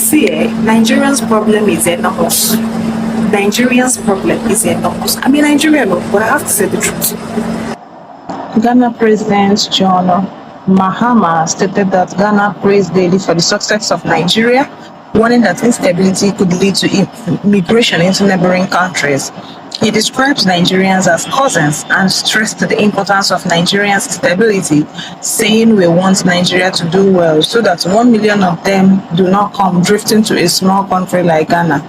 See, Nigerians' problem is enormous. Nigerians' problem is enormous. I mean, Nigeria, no, but I have to say the truth. Ghana President John Mahama stated that Ghana prays daily for the success of Nigeria, warning that instability could lead to migration into neighboring countries. He describes Nigerians as cousins and stressed the importance of Nigerians' stability, saying we want Nigeria to do well so that 1 million of them do not come drifting to a small country like Ghana.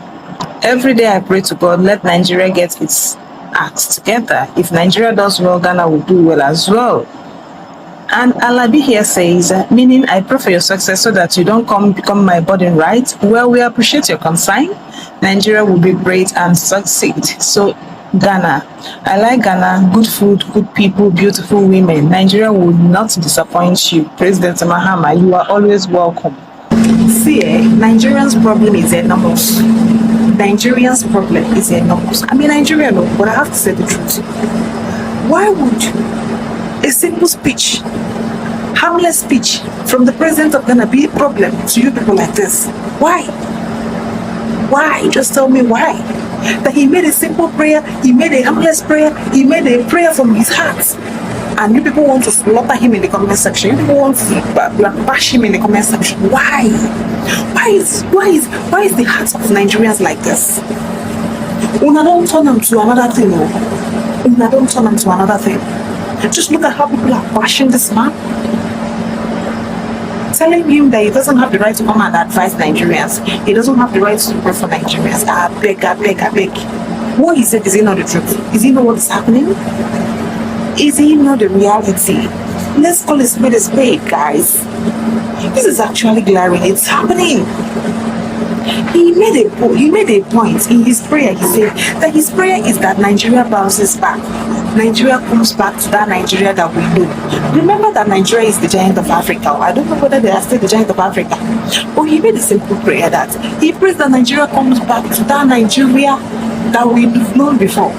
Every day I pray to God, let Nigeria get its act together. If Nigeria does well, Ghana will do well as well. And Alabi here says, meaning I pray for your success so that you don't become my burden, right? Well, we appreciate your concern. Nigeria will be great and succeed. So Ghana, I like Ghana, good food, good people, beautiful women. Nigeria will not disappoint you. President Mahama, you are always welcome. See, Nigerians' problem is enormous. Nigerians' problem is enormous. I mean, Nigeria, no, but I have to say the truth. Why would a simple speech, harmless speech from the president of Ghana be a problem to you people like this? Why? Why? Just tell me why. That he made a simple prayer, he made a harmless prayer, he made a prayer from his heart. And you people want to slaughter him in the comment section. You people want to bash him in the comment section. Why? Why is the heart of Nigerians like this? Una don't turn them to another thing. Una don't turn them to another thing. Just look at how people are bashing this man. Telling him that he doesn't have the right to come and advise Nigerians. He doesn't have the right to pray for Nigerians. I beg. What he said, is it not the truth? Is he know what is happening? Is he not the reality? Let's call a spade, guys. This is actually glaring. It's happening. He made a point in his prayer. He said that his prayer is that Nigeria bounces back. Nigeria comes back to that Nigeria that we know. Remember that Nigeria is the giant of Africa. I don't know whether they are still the giant of Africa. But he made a simple prayer that he prays that Nigeria comes back to that Nigeria that we've known before.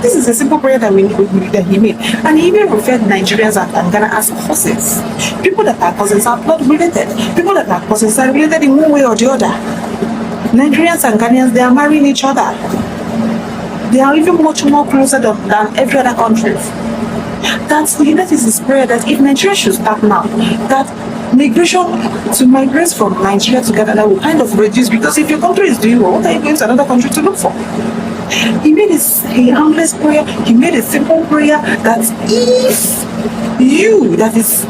This is a simple prayer that he made. And he even referred Nigerians and Ghana as cousins. People that are cousins are blood related. People that are cousins are related in one way or the other. Nigerians and Ghanaians, they are marrying each other. They are even much more closer than every other country. That is his prayer, that if Nigeria should start now, that migration to migrate from Nigeria to Ghana will kind of reduce, because if your country is doing well, what are you going to another country to look for? He made a harmless prayer. He made a simple prayer that if you that is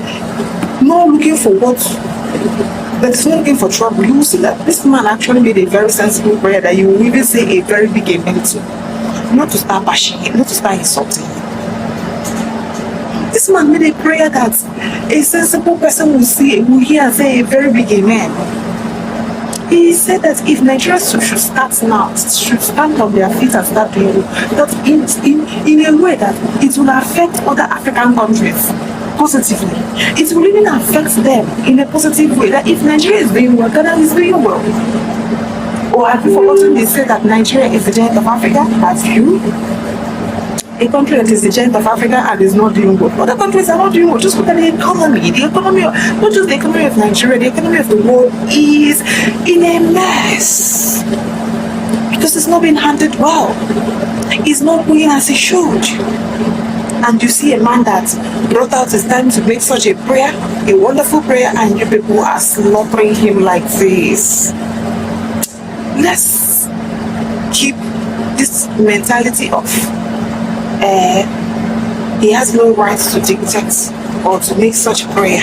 not looking for trouble, you will see that this man actually made a very sensible prayer that you will even say a very big amen to. Not to start bashing him, not to start insulting him. This man made a prayer that a sensible person will hear and say a very big amen. He said that if Nigeria should start now, should stand on their feet and start doing that in a way that it will affect other African countries positively. It will even affect them in a positive way. That if Nigeria is doing well, Ghana is doing well. Or have you forgotten they say that Nigeria is the giant of Africa? Have you? A country that is the giant of Africa and is not doing well. Other countries are not doing well. Just look at the economy. The economy, not just the economy of Nigeria, the economy of the world is in a mess. Because it's not being handled well. It's not going as it should. And you see a man that brought out his time to make such a prayer, a wonderful prayer, and you people are slaughtering him like this. Let's keep this mentality of he has no right to dictate or to make such prayer.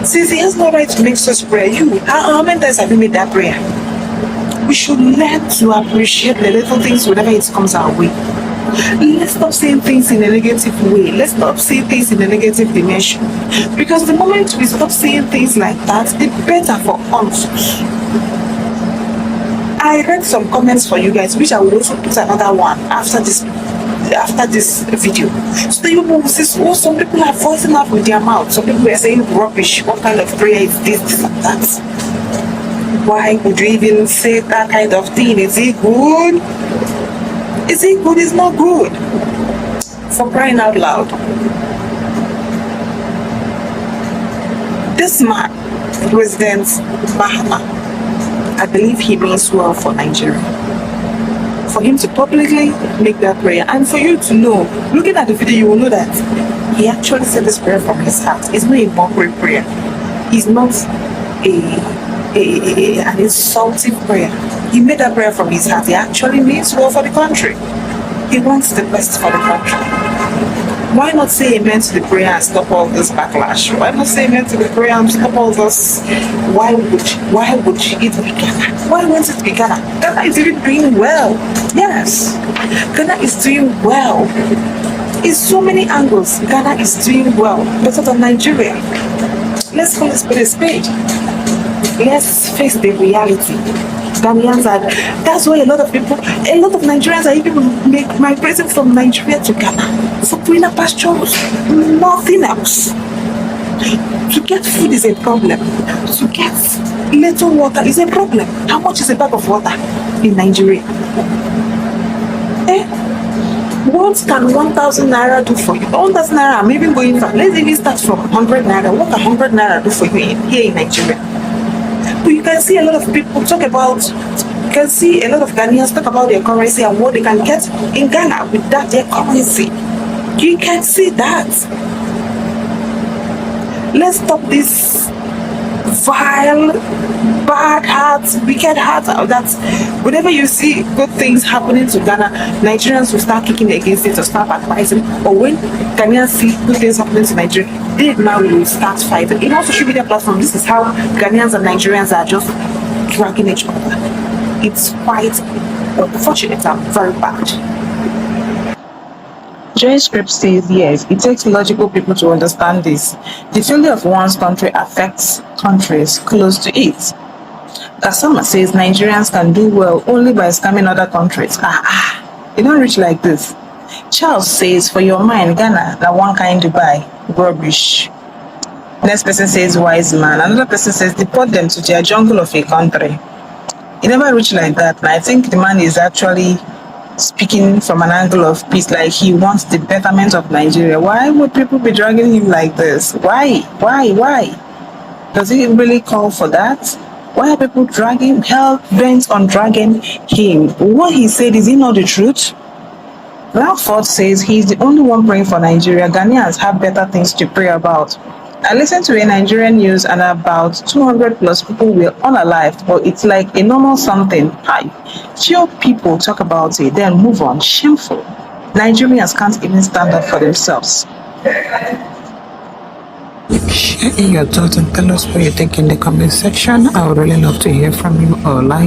Since he has no right to make such prayer, how many times have you made that prayer? We should learn to appreciate the little things whenever it comes our way. Let's stop saying things in a negative way. Let's stop saying things in a negative dimension. Because the moment we stop saying things like that, the better for us. I read some comments for you guys, which I will also put another one after this video. So you will see, oh, some people are voicing out with their mouth. Some people are saying rubbish. What kind of prayer is this and that? Why would you even say that kind of thing? Is it good? Is it good? It's not good. For crying out loud. This man, President Mahama, I believe he means well for Nigeria. For him to publicly make that prayer, and for you to know, looking at the video, you will know that he actually said this prayer from his heart. It's not a mockery prayer. It's not an insulting prayer. He made that prayer from his heart. He actually means well for the country. He wants the best for the country. Why not say amen to the prayer and stop all this backlash? Why not say amen to the prayer and stop all this? Why would it be Ghana? Why won't it be Ghana? Ghana is even doing well. Yes, Ghana is doing well. In so many angles, Ghana is doing well, better than Nigeria. Let's call it a spade. Let's face the reality. Ghanaians are, that's why a lot of Nigerians are even migrating from Nigeria to Ghana for greener pastures, nothing else. To get food is a problem. To get little water is a problem. How much is a bag of water in Nigeria? What can 1,000 naira do for you? 1,000 naira, I'm even going for, let's even start from 100 naira. What can 100 naira do for you here in Nigeria? But you can see a lot of people talk about, you can see a lot of Ghanaians talk about their currency and what they can get in Ghana with that their currency. You can see that. Let's stop this vile, bad hearts, wicked hearts. That whenever you see good things happening to Ghana, Nigerians will start kicking against it or start advising. Or when Ghanaians see good things happening to Nigeria, they now will start fighting. In all social media platforms, this is how Ghanaians and Nigerians are just dragging each other. It's quite unfortunate and very bad. Joy Script says yes, it takes logical people to understand this. The failure of one's country affects countries close to it. Kasama says Nigerians can do well only by scamming other countries. They don't reach like this. Charles says, for your mind, Ghana, that one kind Dubai. Rubbish. Next person says, wise man. Another person says, deport them to their jungle of a country. It never reached like that. And I think the man is actually speaking from an angle of peace, like he wants the betterment of Nigeria. Why would people be dragging him like this? Why? Does he really call for that? Why are people dragging, hell bent on dragging him? What he said, is he not the truth? Ralph says he's the only one praying for Nigeria. Ghanaians have better things to pray about. I listened to a Nigerian news and about 200 plus people were unalived, but it's like a normal something. Few people talk about it, then move on. Shameful. Nigerians can't even stand up for themselves. Share your thoughts and tell us what you think in the comment section. I would really love to hear from you or like